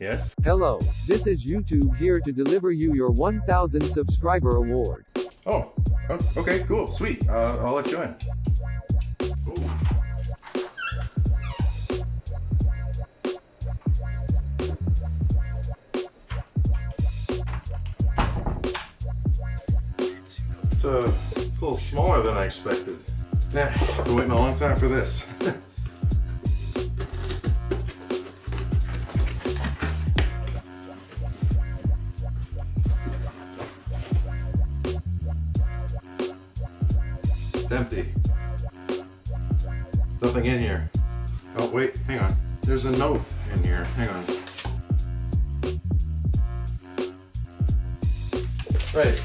Yes? Hello, this is YouTube here to deliver you your 1000 subscriber award. Oh, okay, cool, sweet. I'll let you in. Ooh. It's a little smaller than I expected. Yeah, been waiting a long time for this. It's empty. Nothing in here. Oh wait, hang on. There's a note in here. Hang on. Right.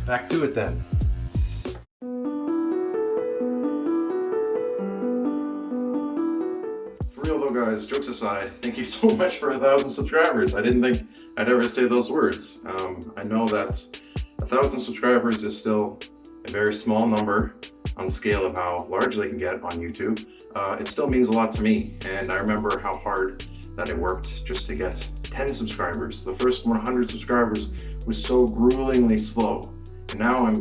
Back to it then. For real though guys, jokes aside, thank you so much for 1,000 subscribers. I didn't think I'd ever say those words. I know that 1,000 subscribers is still a very small number on scale of how large they can get on YouTube. It still means a lot to me, and I remember how hard that it worked just to get 10 subscribers. The first 100 subscribers was so gruelingly slow, and now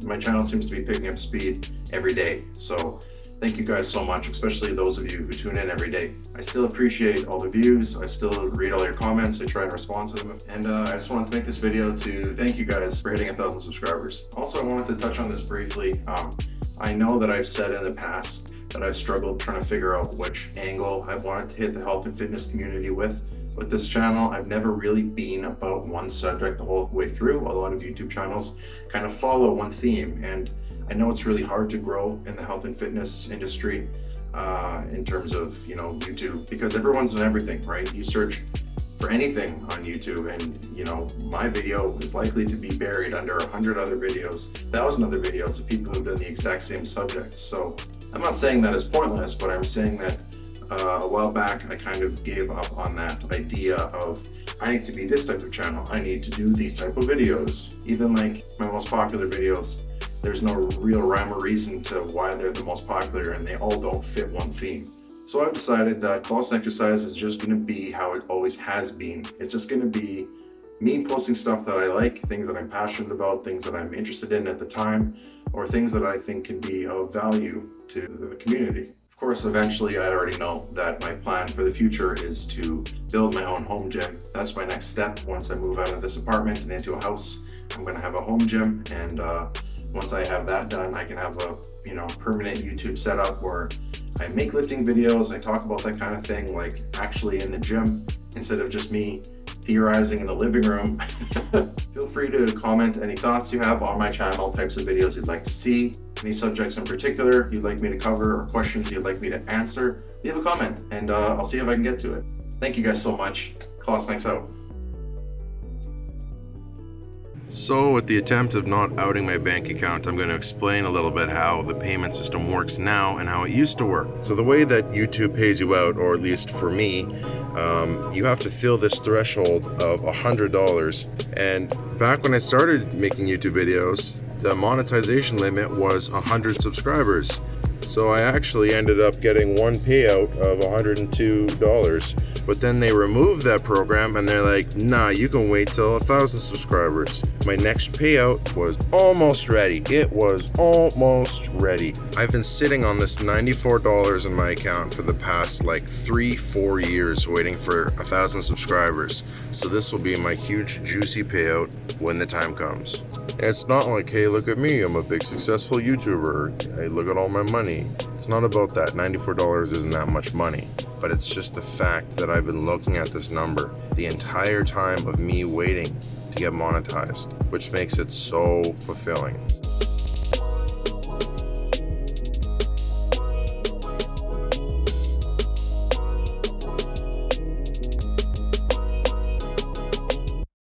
my channel seems to be picking up speed every day. So thank you guys so much, especially those of you who tune in every day. I still appreciate all the views. I still read all your comments. I try and respond to them. And I just wanted to make this video to thank you guys for hitting 1,000 subscribers. Also, I wanted to touch on this briefly. I know that I've said in the past that I've struggled trying to figure out which angle I've wanted to hit the health and fitness community with. With this channel, I've never really been about one subject the whole way through. A lot of YouTube channels kind of follow one theme, and I know it's really hard to grow in the health and fitness industry in terms of, you know, YouTube, because everyone's on everything, right? You search for anything on YouTube and, you know, my video is likely to be buried under 100 other videos, 1,000 other videos of people who've done the exact same subject. So I'm not saying that is pointless, but I'm saying that a while back I kind of gave up on that idea of I need to be this type of channel, I need to do these type of videos. Even like my most popular videos, there's no real rhyme or reason to why they're the most popular, and they all don't fit one theme. So I've decided that Klassen exercise is just going to be how it always has been. It's just going to be me posting stuff that I like, things that I'm passionate about, things that I'm interested in at the time, or things that I think can be of value to the community. Of course, eventually I already know that my plan for the future is to build my own home gym. That's my next step. Once I move out of this apartment and into a house, I'm going to have a home gym, and once I have that done, I can have a, you know, permanent YouTube setup where I make lifting videos, I talk about that kind of thing, like actually in the gym, instead of just me theorizing in the living room. Feel free to comment any thoughts you have on my channel, types of videos you'd like to see, any subjects in particular you'd like me to cover, or questions you'd like me to answer. Leave a comment, and I'll see if I can get to it. Thank you guys so much. Klassen out. So with the attempt of not outing my bank account, I'm going to explain a little bit how the payment system works now and how it used to work. So the way that YouTube pays you out, or at least for me, you have to fill this threshold of $100. And back when I started making YouTube videos, the monetization limit was 100 subscribers. So I actually ended up getting one payout of $102. But then they removed that program and they're like, nah, you can wait till 1,000 subscribers. My next payout was almost ready. It was almost ready. I've been sitting on this $94 in my account for the past like 3-4 years waiting for 1,000 subscribers. So this will be my huge juicy payout when the time comes. And it's not like, hey, look at me, I'm a big successful YouTuber. Hey, look at all my money. It's not about that. $94 isn't that much money. But it's just the fact that I've been looking at this number the entire time of me waiting to get monetized, which makes it so fulfilling.